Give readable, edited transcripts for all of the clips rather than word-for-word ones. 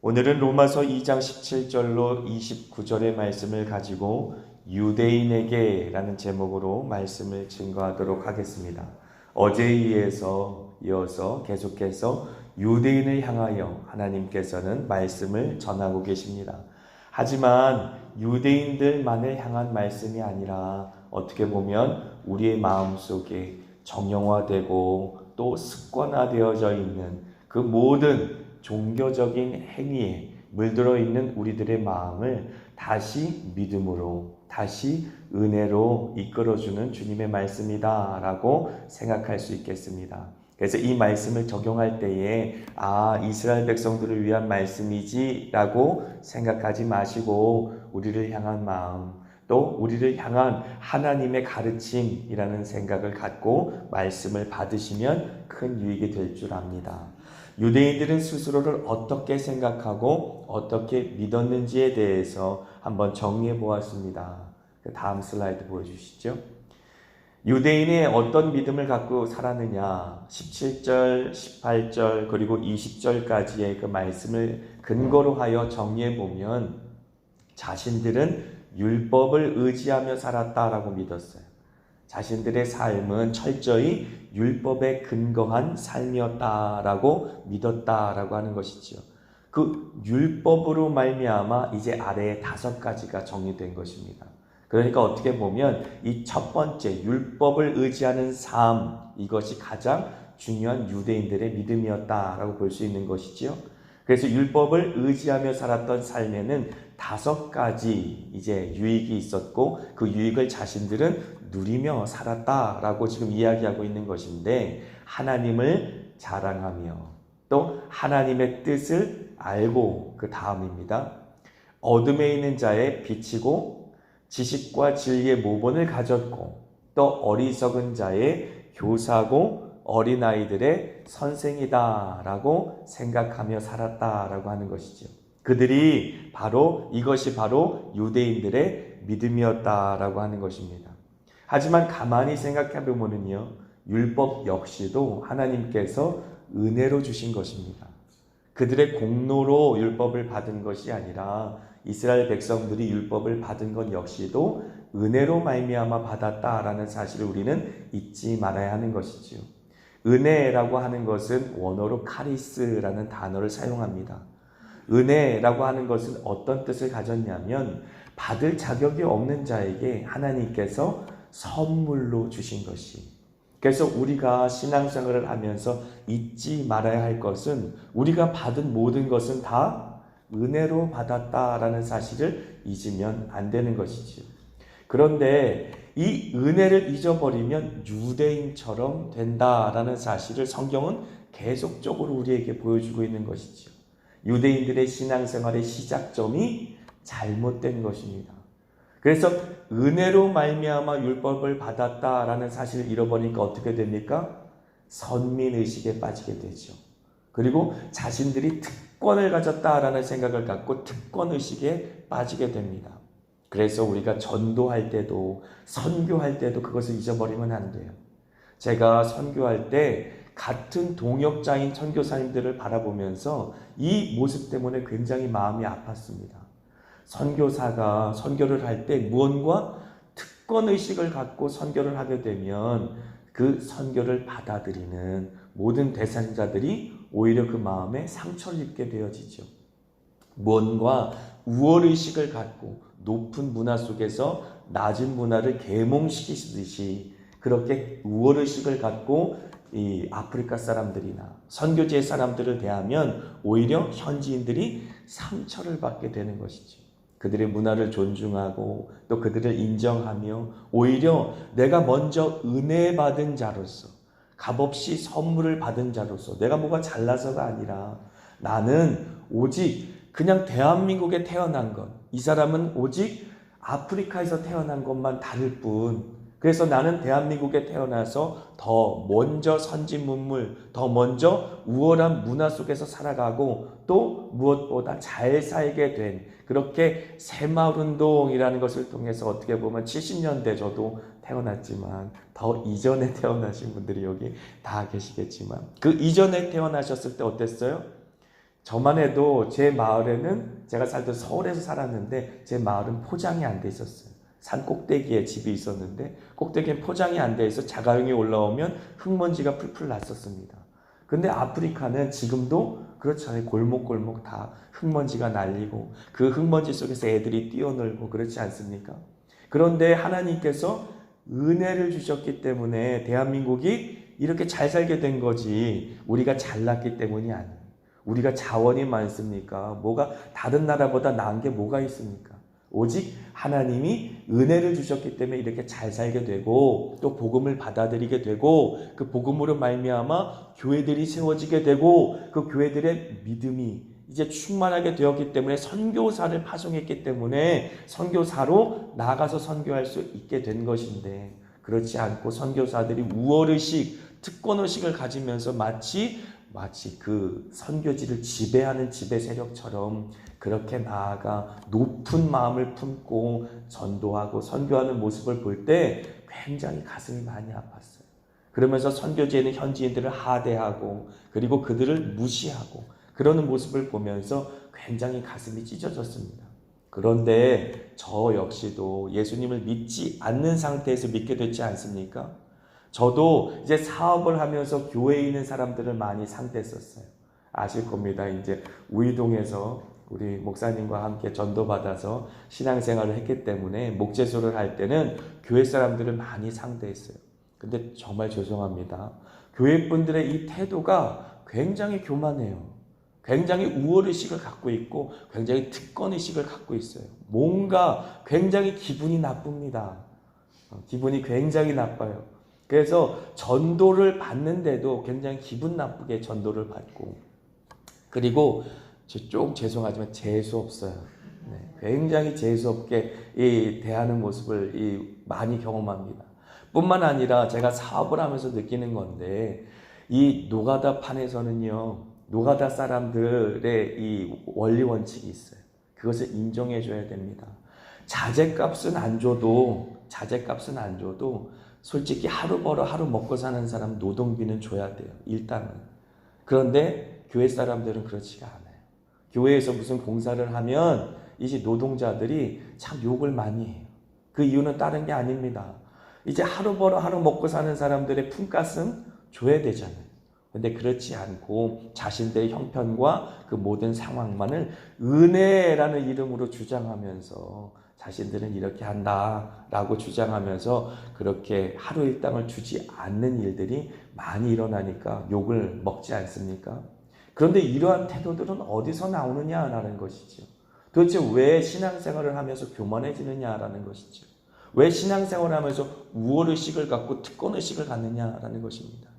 오늘은 로마서 2장 17절로 29절의 말씀을 가지고 유대인에게 라는 제목으로 말씀을 증거하도록 하겠습니다. 어제에 이어서 계속해서 유대인을 향하여 하나님께서는 말씀을 전하고 계십니다. 하지만 유대인들만을 향한 말씀이 아니라 어떻게 보면 우리의 마음속에 정형화되고 또 습관화되어져 있는 그 모든 종교적인 행위에 물들어 있는 우리들의 마음을 다시 믿음으로, 다시 은혜로 이끌어주는 주님의 말씀이다 라고 생각할 수 있겠습니다. 그래서 이 말씀을 적용할 때에 이스라엘 백성들을 위한 말씀이지 라고 생각하지 마시고 우리를 향한 마음, 또 우리를 향한 하나님의 가르침이라는 생각을 갖고 말씀을 받으시면 큰 유익이 될 줄 압니다. 유대인들은 스스로를 어떻게 생각하고 어떻게 믿었는지에 대해서 한번 정리해 보았습니다. 다음 슬라이드 보여주시죠. 유대인이 어떤 믿음을 갖고 살았느냐, 17절, 18절 그리고 20절까지의 그 말씀을 근거로 하여 정리해 보면 자신들은 율법을 의지하며 살았다라고 믿었어요. 자신들의 삶은 철저히 율법에 근거한 삶이었다라고 믿었다라고 하는 것이지요. 그 율법으로 말미암아 이제 아래에 5가지가 정리된 것입니다. 그러니까 어떻게 보면 이 첫 번째 율법을 의지하는 삶, 이것이 가장 중요한 유대인들의 믿음이었다라고 볼 수 있는 것이지요. 그래서 율법을 의지하며 살았던 삶에는 5가지 이제 유익이 있었고 그 유익을 자신들은 누리며 살았다라고 지금 이야기하고 있는 것인데, 하나님을 자랑하며 또 하나님의 뜻을 알고 그 다음입니다. 어둠에 있는 자의 빛이고 지식과 진리의 모본을 가졌고 또 어리석은 자의 교사고 어린아이들의 선생이다라고 생각하며 살았다라고 하는 것이죠. 이것이 바로 유대인들의 믿음이었다라고 하는 것입니다. 하지만 가만히 생각해 보면요, 율법 역시도 하나님께서 은혜로 주신 것입니다. 그들의 공로로 율법을 받은 것이 아니라 이스라엘 백성들이 율법을 받은 것 역시도 은혜로 말미암아 받았다라는 사실을 우리는 잊지 말아야 하는 것이지요. 은혜라고 하는 것은 원어로 카리스라는 단어를 사용합니다. 은혜라고 하는 것은 어떤 뜻을 가졌냐면 받을 자격이 없는 자에게 하나님께서 선물로 주신 것이. 그래서 우리가 신앙생활을 하면서 잊지 말아야 할 것은 우리가 받은 모든 것은 다 은혜로 받았다라는 사실을 잊으면 안 되는 것이지요. 그런데 이 은혜를 잊어버리면 유대인처럼 된다라는 사실을 성경은 계속적으로 우리에게 보여주고 있는 것이지요. 유대인들의 신앙생활의 시작점이 잘못된 것입니다. 그래서 은혜로 말미암아 율법을 받았다라는 사실을 잃어버리니까 어떻게 됩니까? 선민의식에 빠지게 되죠. 그리고 자신들이 특권을 가졌다라는 생각을 갖고 특권의식에 빠지게 됩니다. 그래서 우리가 전도할 때도 선교할 때도 그것을 잊어버리면 안 돼요. 제가 선교할 때 같은 동역자인 선교사님들을 바라보면서 이 모습 때문에 굉장히 마음이 아팠습니다. 선교사가 선교를 할 때 무언가 특권의식을 갖고 선교를 하게 되면 그 선교를 받아들이는 모든 대상자들이 오히려 그 마음에 상처를 입게 되어지죠. 무언가 우월의식을 갖고 높은 문화 속에서 낮은 문화를 계몽시키듯이 그렇게 우월의식을 갖고 이 아프리카 사람들이나 선교지의 사람들을 대하면 오히려 현지인들이 상처를 받게 되는 것이죠. 그들의 문화를 존중하고 또 그들을 인정하며 오히려 내가 먼저 은혜 받은 자로서 값없이 선물을 받은 자로서 내가 뭐가 잘나서가 아니라 나는 오직 그냥 대한민국에 태어난 것, 이 사람은 오직 아프리카에서 태어난 것만 다를 뿐, 그래서 나는 대한민국에 태어나서 더 먼저 선진문물, 더 먼저 우월한 문화 속에서 살아가고 또 무엇보다 잘 살게 된, 그렇게 새마을운동이라는 것을 통해서 어떻게 보면 70년대 저도 태어났지만 더 이전에 태어나신 분들이 여기 다 계시겠지만 그 이전에 태어나셨을 때 어땠어요? 저만 해도 제 마을에는 제가 살던 서울에서 살았는데 제 마을은 포장이 안 돼 있었어요. 산 꼭대기에 집이 있었는데 꼭대기엔 포장이 안 돼 있어 자가용이 올라오면 흙먼지가 풀풀 났었습니다. 근데 아프리카는 지금도 그렇잖아요. 골목골목 다 흙먼지가 날리고 그 흙먼지 속에서 애들이 뛰어놀고 그렇지 않습니까? 그런데 하나님께서 은혜를 주셨기 때문에 대한민국이 이렇게 잘 살게 된 거지 우리가 잘났기 때문이 아니에요. 우리가 자원이 많습니까? 뭐가 다른 나라보다 나은 게 뭐가 있습니까? 오직 하나님이 은혜를 주셨기 때문에 이렇게 잘 살게 되고 또 복음을 받아들이게 되고 그 복음으로 말미암아 교회들이 세워지게 되고 그 교회들의 믿음이 이제 충만하게 되었기 때문에 선교사를 파송했기 때문에 선교사로 나가서 선교할 수 있게 된 것인데 그렇지 않고 선교사들이 우월의식, 특권의식을 가지면서 마치 그 선교지를 지배하는 지배 세력처럼 그렇게 나아가 높은 마음을 품고 전도하고 선교하는 모습을 볼 때 굉장히 가슴이 많이 아팠어요. 그러면서 선교지에는 현지인들을 하대하고 그리고 그들을 무시하고 그러는 모습을 보면서 굉장히 가슴이 찢어졌습니다. 그런데 저 역시도 예수님을 믿지 않는 상태에서 믿게 됐지 않습니까? 저도 이제 사업을 하면서 교회에 있는 사람들을 많이 상대했었어요. 아실 겁니다. 이제 우이동에서 우리 목사님과 함께 전도받아서 신앙생활을 했기 때문에 목재소를 할 때는 교회 사람들을 많이 상대했어요. 근데 정말 죄송합니다. 교회 분들의 이 태도가 굉장히 교만해요. 굉장히 우월의식을 갖고 있고 굉장히 특권의식을 갖고 있어요. 뭔가 굉장히 기분이 나쁩니다. 기분이 굉장히 나빠요. 그래서 전도를 받는데도 굉장히 기분 나쁘게 전도를 받고 그리고 좀 죄송하지만 재수 없어요. 네, 굉장히 재수 없게 대하는 모습을 많이 경험합니다. 뿐만 아니라 제가 사업을 하면서 느끼는 건데 이 노가다 판에서는요. 노가다 사람들의 이 원리 원칙이 있어요. 그것을 인정해 줘야 됩니다. 자재값은 안 줘도 솔직히 하루 벌어 하루 먹고 사는 사람 노동비는 줘야 돼요. 일단은. 그런데 교회 사람들은 그렇지가 않아요. 교회에서 무슨 공사를 하면 이제 노동자들이 참 욕을 많이 해요. 그 이유는 다른 게 아닙니다. 이제 하루 벌어 하루 먹고 사는 사람들의 품값은 줘야 되잖아요. 근데 그렇지 않고 자신들의 형편과 그 모든 상황만을 은혜라는 이름으로 주장하면서 자신들은 이렇게 한다라고 주장하면서 그렇게 하루 일당을 주지 않는 일들이 많이 일어나니까 욕을 먹지 않습니까? 그런데 이러한 태도들은 어디서 나오느냐라는 것이죠. 도대체 왜 신앙생활을 하면서 교만해지느냐라는 것이죠. 왜 신앙생활을 하면서 우월의식을 갖고 특권의식을 갖느냐라는 것입니다.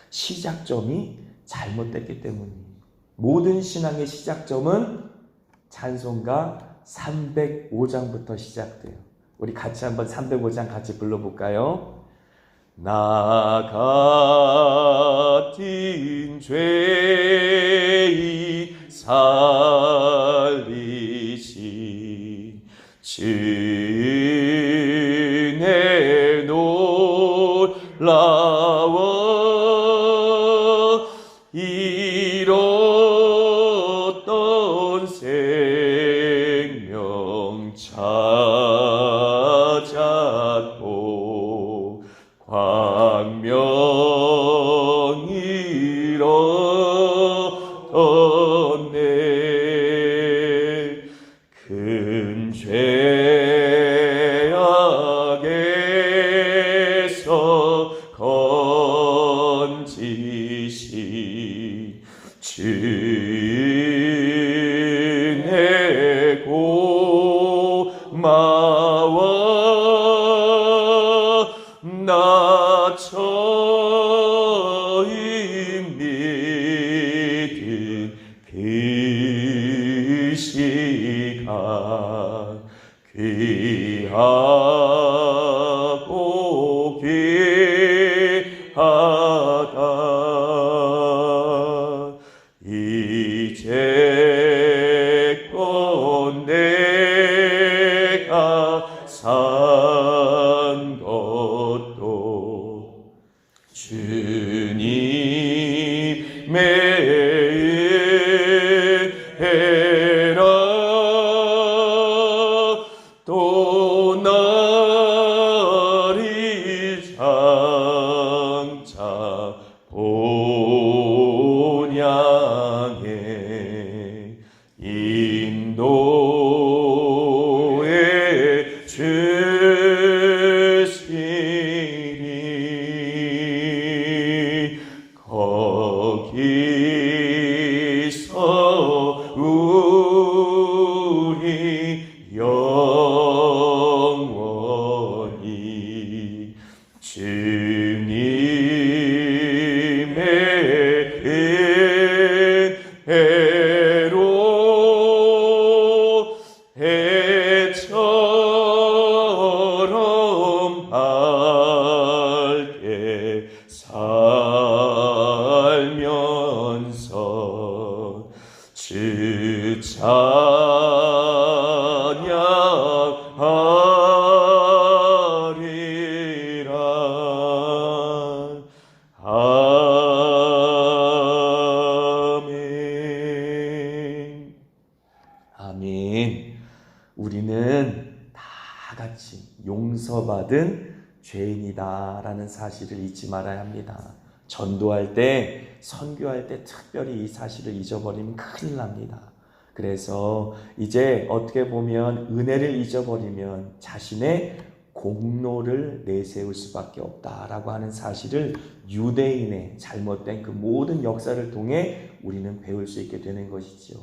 시작점이 잘못됐기 때문입니다. 모든 신앙의 시작점은 찬송가 305장부터 시작돼요. 우리 같이 한번 305장 같이 불러볼까요? 나 같은 죄인 살리신 주의 놀라워 잃었던 생명 찾았고 광명이 얻었네 큰 죄악에서 건지신 주의 고마워 나 처음 믿은 그 시간 귀하고 귀하다 이제껏 내가 산 것도 주님의 인도해 주시니 거기서 우리 영원히 주님의 은혜로 해처럼 밝게 살면서 주 찬양하리라. 아멘. 아멘. 우리는 다 같이 용서받은 죄인이다라는 사실을 잊지 말아야 합니다. 전도할 때, 선교할 때 특별히 이 사실을 잊어버리면 큰일 납니다. 그래서 이제 어떻게 보면 은혜를 잊어버리면 자신의 공로를 내세울 수밖에 없다라고 하는 사실을 유대인의 잘못된 그 모든 역사를 통해 우리는 배울 수 있게 되는 것이죠.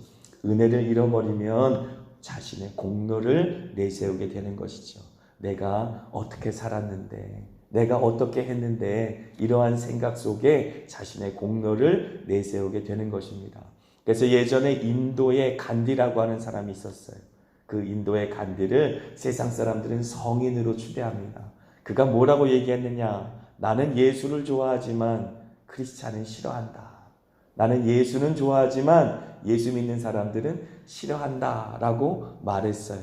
은혜를 잃어버리면 자신의 공로를 내세우게 되는 것이죠. 내가 어떻게 살았는데, 내가 어떻게 했는데, 이러한 생각 속에 자신의 공로를 내세우게 되는 것입니다. 그래서 예전에 인도에 간디라고 하는 사람이 있었어요. 그 인도의 간디를 세상 사람들은 성인으로 추대합니다. 그가 뭐라고 얘기했느냐? 나는 예수를 좋아하지만 크리스찬은 싫어한다. 나는 예수는 좋아하지만 예수 믿는 사람들은 싫어한다 라고 말했어요.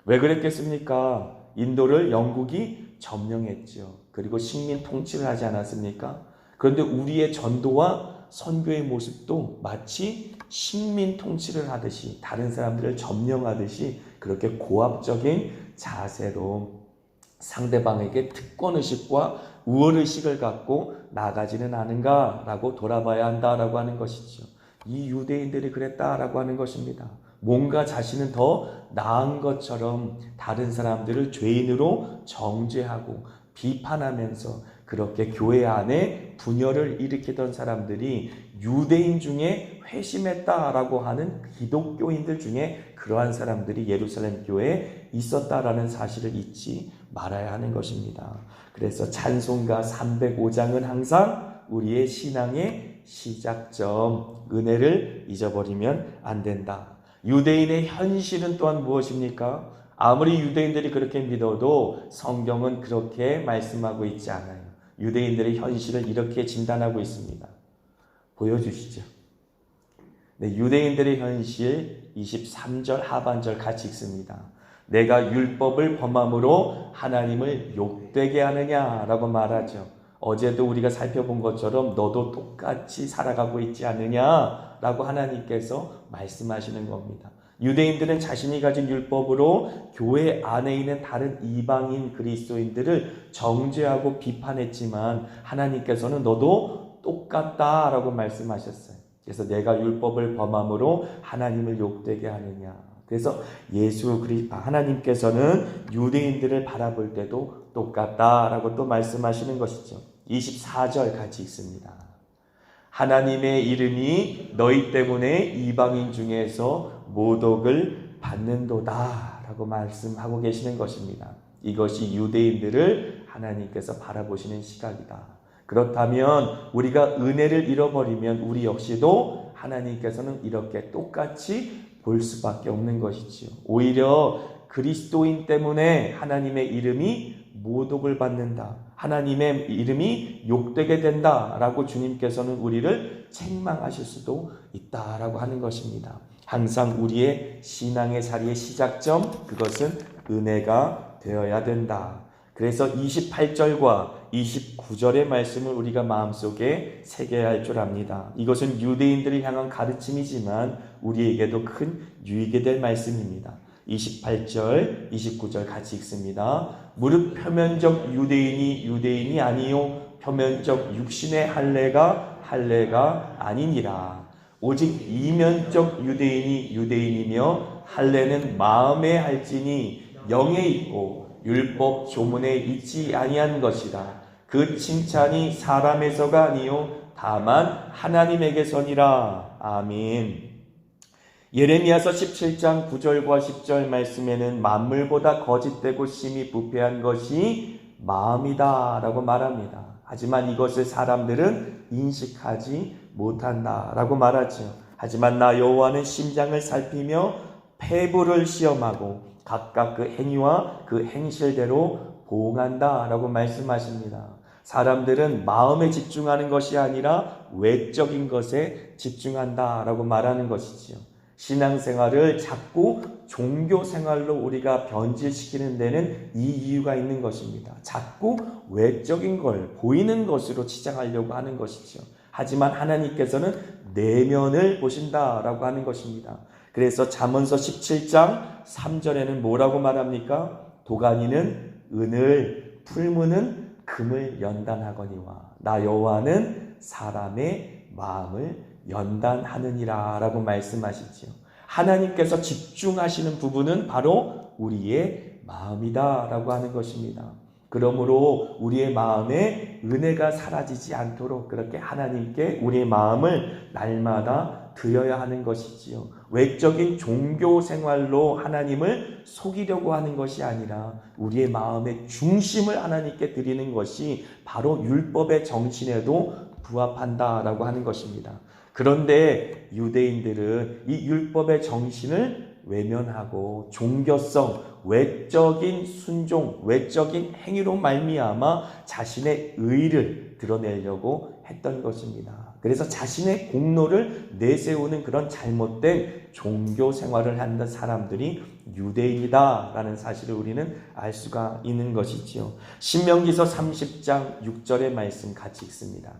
왜 그랬겠습니까? 인도를 영국이 점령했죠. 그리고 식민 통치를 하지 않았습니까? 그런데 우리의 전도와 선교의 모습도 마치 식민 통치를 하듯이, 다른 사람들을 점령하듯이 그렇게 고압적인 자세로 상대방에게 특권의식과 우월의식을 갖고 나가지는 않은가라고 돌아봐야 한다라고 하는 것이죠. 이 유대인들이 그랬다라고 하는 것입니다. 뭔가 자신은 더 나은 것처럼 다른 사람들을 죄인으로 정죄하고 비판하면서 그렇게 교회 안에 분열을 일으키던 사람들이 유대인 중에 회심했다라고 하는 기독교인들 중에 그러한 사람들이 예루살렘 교회에 있었다라는 사실을 잊지 말아야 하는 것입니다. 그래서 찬송가 305장은 항상 우리의 신앙의 시작점, 은혜를 잊어버리면 안 된다. 유대인의 현실은 또한 무엇입니까? 아무리 유대인들이 그렇게 믿어도 성경은 그렇게 말씀하고 있지 않아요. 유대인들의 현실을 이렇게 진단하고 있습니다. 보여주시죠. 네, 유대인들의 현실 23절 하반절 같이 읽습니다. 내가 율법을 범함으로 하나님을 욕되게 하느냐라고 말하죠. 어제도 우리가 살펴본 것처럼 너도 똑같이 살아가고 있지 않느냐라고 하나님께서 말씀하시는 겁니다. 유대인들은 자신이 가진 율법으로 교회 안에 있는 다른 이방인 그리스도인들을 정죄하고 비판했지만 하나님께서는 너도 똑같다라고 말씀하셨어요. 그래서 내가 율법을 범함으로 하나님을 욕되게 하느냐. 그래서 하나님께서는 유대인들을 바라볼 때도 똑같다라고 또 말씀하시는 것이죠. 24절 같이 읽습니다. 하나님의 이름이 너희 때문에 이방인 중에서 모독을 받는도다 라고 말씀하고 계시는 것입니다. 이것이 유대인들을 하나님께서 바라보시는 시각이다. 그렇다면 우리가 은혜를 잃어버리면 우리 역시도 하나님께서는 이렇게 똑같이 볼 수밖에 없는 것이지요. 오히려 그리스도인 때문에 하나님의 이름이 모독을 받는다, 하나님의 이름이 욕되게 된다라고 주님께서는 우리를 책망하실 수도 있다라고 하는 것입니다. 항상 우리의 신앙의 자리의 시작점, 그것은 은혜가 되어야 된다. 그래서 28절과 29절의 말씀을 우리가 마음속에 새겨야 할 줄 압니다. 이것은 유대인들을 향한 가르침이지만 우리에게도 큰 유익이 될 말씀입니다. 28절, 29절 같이 읽습니다. 무릇 표면적 유대인이 유대인이 아니요 표면적 육신의 할례가 아니니라. 오직 이면적 유대인이 유대인이며 할례는 마음에 할지니 영에 있고 율법 조문에 있지 아니한 것이라. 그 칭찬이 사람에서가 아니요 다만 하나님에게서니라. 아멘. 예레미야서 17장 9절과 10절 말씀에는 만물보다 거짓되고 심히 부패한 것이 마음이다 라고 말합니다. 하지만 이것을 사람들은 인식하지 못한다 라고 말하죠. 하지만 나 여호와는 심장을 살피며 폐부를 시험하고 각각 그 행위와 그 행실대로 보응한다 라고 말씀하십니다. 사람들은 마음에 집중하는 것이 아니라 외적인 것에 집중한다 라고 말하는 것이지요. 신앙생활을 자꾸 종교생활로 우리가 변질시키는 데는 이 이유가 있는 것입니다. 자꾸 외적인 걸 보이는 것으로 치장하려고 하는 것이죠. 하지만 하나님께서는 내면을 보신다라고 하는 것입니다. 그래서 잠언서 17장 3절에는 뭐라고 말합니까? 도가니는 은을, 풀무는 금을 연단하거니와 나 여호와는 사람의 마음을 연단하느니라 라고 말씀하시지요. 하나님께서 집중하시는 부분은 바로 우리의 마음이다 라고 하는 것입니다. 그러므로 우리의 마음에 은혜가 사라지지 않도록 그렇게 하나님께 우리의 마음을 날마다 드려야 하는 것이지요. 외적인 종교 생활로 하나님을 속이려고 하는 것이 아니라 우리의 마음의 중심을 하나님께 드리는 것이 바로 율법의 정신에도 부합한다라고 하는 것입니다. 그런데 유대인들은 이 율법의 정신을 외면하고 종교성, 외적인 순종, 외적인 행위로 말미암아 자신의 의를 드러내려고 했던 것입니다. 그래서 자신의 공로를 내세우는 그런 잘못된 종교 생활을 하는 사람들이 유대인이다라는 사실을 우리는 알 수가 있는 것이지요. 신명기서 30장 6절의 말씀 같이 읽습니다.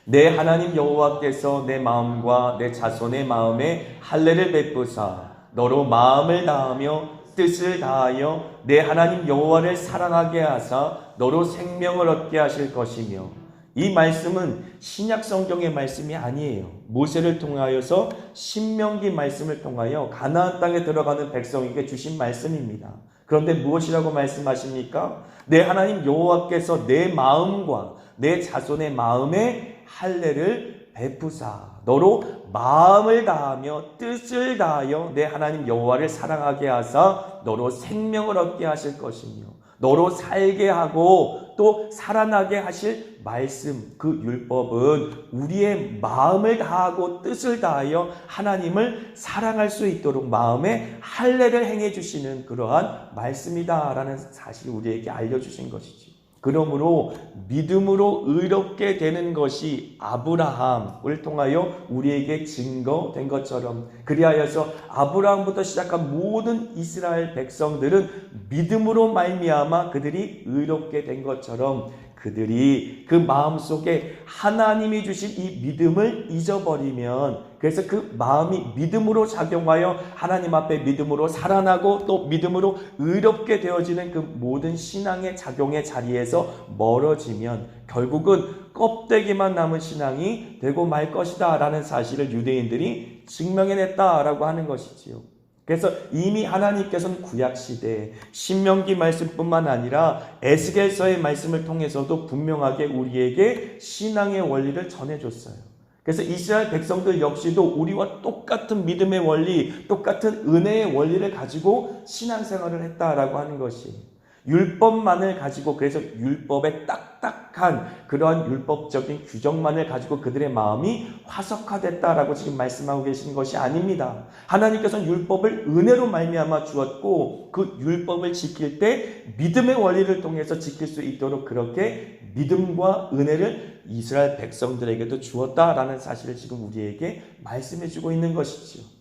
내 하나님 여호와께서 내 마음과 내 자손의 마음에 할례를 베푸사 너로 마음을 다하며 뜻을 다하여 내 하나님 여호와를 사랑하게 하사 너로 생명을 얻게 하실 것이며. 이 말씀은 신약 성경의 말씀이 아니에요. 모세를 통하여서 신명기 말씀을 통하여 가나안 땅에 들어가는 백성에게 주신 말씀입니다. 그런데 무엇이라고 말씀하십니까? 내 하나님 여호와께서 내 마음과 내 자손의 마음에 할례를 베푸사 너로 마음을 다하며 뜻을 다하여 내 하나님 여호와를 사랑하게 하사 너로 생명을 얻게 하실 것이며 너로 살게 하고 또 살아나게 하실 말씀, 그 율법은 우리의 마음을 다하고 뜻을 다하여 하나님을 사랑할 수 있도록 마음에 할례를 행해 주시는 그러한 말씀이다라는 사실을 우리에게 알려주신 것이지. 그러므로 믿음으로 의롭게 되는 것이 아브라함을 통하여 우리에게 증거된 것처럼 그리하여서 아브라함부터 시작한 모든 이스라엘 백성들은 믿음으로 말미암아 그들이 의롭게 된 것처럼 그들이 그 마음속에 하나님이 주신 이 믿음을 잊어버리면 그래서 그 마음이 믿음으로 작용하여 하나님 앞에 믿음으로 살아나고 또 믿음으로 의롭게 되어지는 그 모든 신앙의 작용의 자리에서 멀어지면 결국은 껍데기만 남은 신앙이 되고 말 것이다 라는 사실을 유대인들이 증명해냈다라고 하는 것이지요. 그래서 이미 하나님께서는 구약시대에 신명기 말씀뿐만 아니라 에스겔서의 말씀을 통해서도 분명하게 우리에게 신앙의 원리를 전해줬어요. 그래서 이스라엘 백성들 역시도 우리와 똑같은 믿음의 원리, 똑같은 은혜의 원리를 가지고 신앙생활을 했다라고 하는 것이 율법만을 가지고 그래서 율법의 딱딱한 그러한 율법적인 규정만을 가지고 그들의 마음이 화석화됐다라고 지금 말씀하고 계신 것이 아닙니다. 하나님께서는 율법을 은혜로 말미암아 주었고 그 율법을 지킬 때 믿음의 원리를 통해서 지킬 수 있도록 그렇게 믿음과 은혜를 이스라엘 백성들에게도 주었다라는 사실을 지금 우리에게 말씀해 주고 있는 것이지요.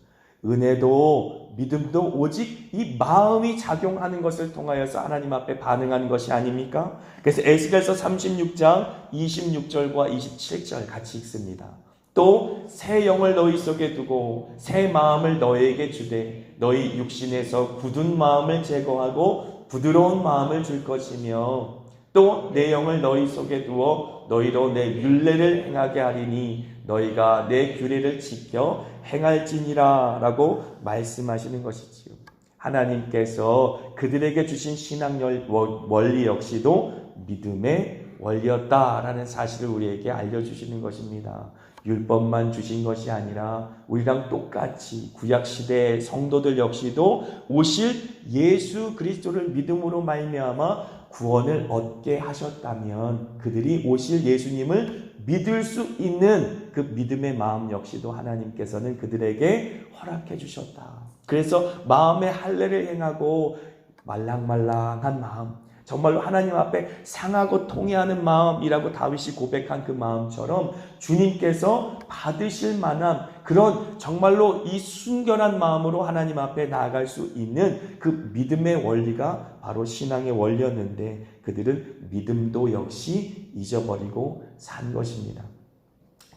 은혜도 믿음도 오직 이 마음이 작용하는 것을 통하여서 하나님 앞에 반응하는 것이 아닙니까? 그래서 에스겔서 36장 26절과 27절 같이 읽습니다. 또 새 영을 너희 속에 두고 새 마음을 너희에게 주되 너희 육신에서 굳은 마음을 제거하고 부드러운 마음을 줄 것이며 또 내 영을 너희 속에 두어 너희로 내 율례를 행하게 하리니 너희가 내 규례를 지켜 행할지니라 라고 말씀하시는 것이지요. 하나님께서 그들에게 주신 신앙 원리 역시도 믿음의 원리였다라는 사실을 우리에게 알려주시는 것입니다. 율법만 주신 것이 아니라 우리랑 똑같이 구약시대의 성도들 역시도 오실 예수 그리스도를 믿음으로 말미암아 구원을 얻게 하셨다면 그들이 오실 예수님을 믿을 수 있는 그 믿음의 마음 역시도 하나님께서는 그들에게 허락해 주셨다. 그래서 마음의 할례를 행하고 말랑말랑한 마음, 정말로 하나님 앞에 상하고 통회하는 마음이라고 다윗이 고백한 그 마음처럼 주님께서 받으실 만한 그런 정말로 이 순결한 마음으로 하나님 앞에 나아갈 수 있는 그 믿음의 원리가 바로 신앙의 원리였는데 그들은 믿음도 역시 잊어버리고 산 것입니다.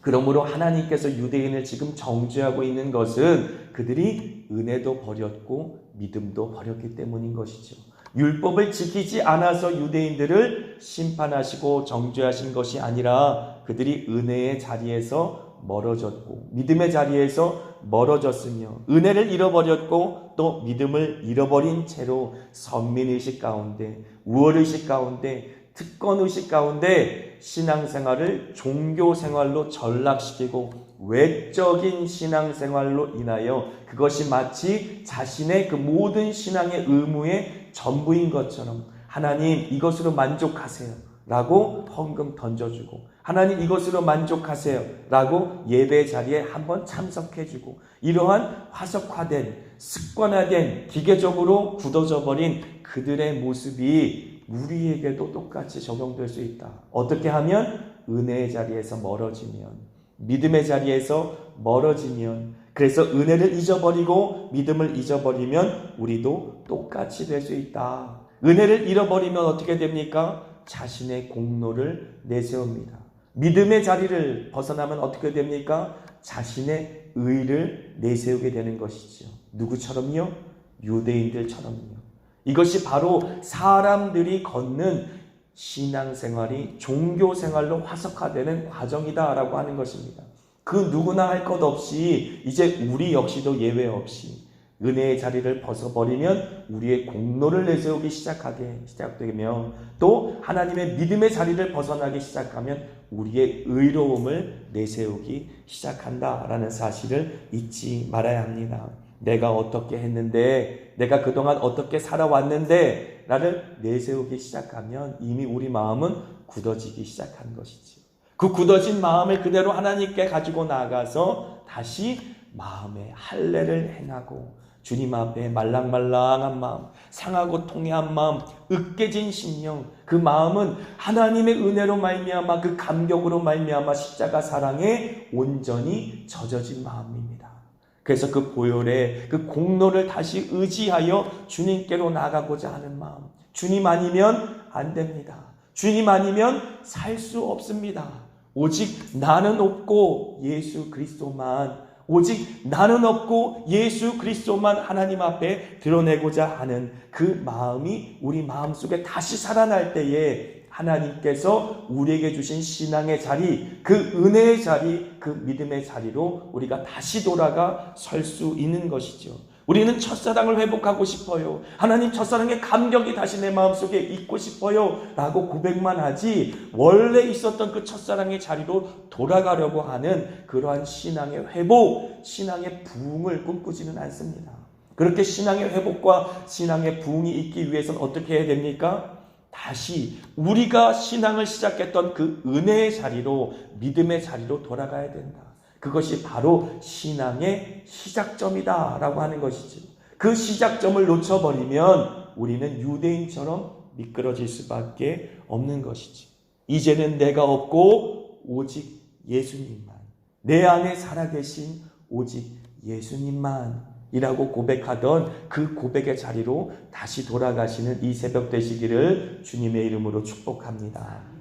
그러므로 하나님께서 유대인을 지금 정죄하고 있는 것은 그들이 은혜도 버렸고 믿음도 버렸기 때문인 것이죠. 율법을 지키지 않아서 유대인들을 심판하시고 정죄하신 것이 아니라 그들이 은혜의 자리에서 멀어졌고 믿음의 자리에서 멀어졌으며 은혜를 잃어버렸고 또 믿음을 잃어버린 채로 선민의식 가운데 우월의식 가운데 특권의식 가운데 신앙생활을 종교생활로 전락시키고 외적인 신앙생활로 인하여 그것이 마치 자신의 그 모든 신앙의 의무의 전부인 것처럼 하나님 이것으로 만족하세요 라고 헌금 던져주고 하나님 이것으로 만족하세요 라고 예배 자리에 한번 참석해주고 이러한 화석화된 습관화된 기계적으로 굳어져 버린 그들의 모습이 우리에게도 똑같이 적용될 수 있다. 어떻게 하면? 은혜의 자리에서 멀어지면, 믿음의 자리에서 멀어지면, 그래서 은혜를 잊어버리고 믿음을 잊어버리면 우리도 똑같이 될 수 있다. 은혜를 잃어버리면 어떻게 됩니까? 자신의 공로를 내세웁니다. 믿음의 자리를 벗어나면 어떻게 됩니까? 자신의 의를 내세우게 되는 것이죠. 누구처럼요? 유대인들처럼요. 이것이 바로 사람들이 걷는 신앙생활이 종교생활로 화석화되는 과정이다라고 하는 것입니다. 그 누구나 할 것 없이 이제 우리 역시도 예외 없이 은혜의 자리를 벗어버리면 우리의 공로를 내세우기 시작되며 또 하나님의 믿음의 자리를 벗어나기 시작하면 우리의 의로움을 내세우기 시작한다라는 사실을 잊지 말아야 합니다. 내가 어떻게 했는데, 내가 그동안 어떻게 살아왔는데 나를 내세우기 시작하면 이미 우리 마음은 굳어지기 시작한 것이지. 그 굳어진 마음을 그대로 하나님께 가지고 나아가서 다시 마음의 할례를 행하고 주님 앞에 말랑말랑한 마음, 상하고 통해한 마음, 으깨진 심령, 그 마음은 하나님의 은혜로 말미암아 그 감격으로 말미암아 십자가 사랑에 온전히 젖어진 마음입니다. 그래서 그 보혈의 그 공로를 다시 의지하여 주님께로 나가고자 하는 마음. 주님 아니면 안 됩니다. 주님 아니면 살 수 없습니다. 오직 나는 없고 예수 그리스도만, 오직 나는 없고 예수 그리스도만 하나님 앞에 드러내고자 하는 그 마음이 우리 마음속에 다시 살아날 때에 하나님께서 우리에게 주신 신앙의 자리, 그 은혜의 자리, 그 믿음의 자리로 우리가 다시 돌아가 설 수 있는 것이죠. 우리는 첫사랑을 회복하고 싶어요. 하나님 첫사랑의 감격이 다시 내 마음속에 있고 싶어요 라고 고백만 하지 원래 있었던 그 첫사랑의 자리로 돌아가려고 하는 그러한 신앙의 회복, 신앙의 부흥을 꿈꾸지는 않습니다. 그렇게 신앙의 회복과 신앙의 부흥이 있기 위해서는 어떻게 해야 됩니까? 다시 우리가 신앙을 시작했던 그 은혜의 자리로, 믿음의 자리로 돌아가야 된다. 그것이 바로 신앙의 시작점이다 라고 하는 것이죠. 그 시작점을 놓쳐버리면 우리는 유대인처럼 미끄러질 수밖에 없는 것이죠. 이제는 내가 없고 오직 예수님만, 내 안에 살아계신 오직 예수님만 이라고 고백하던 그 고백의 자리로 다시 돌아가시는 이 새벽 되시기를 주님의 이름으로 축복합니다.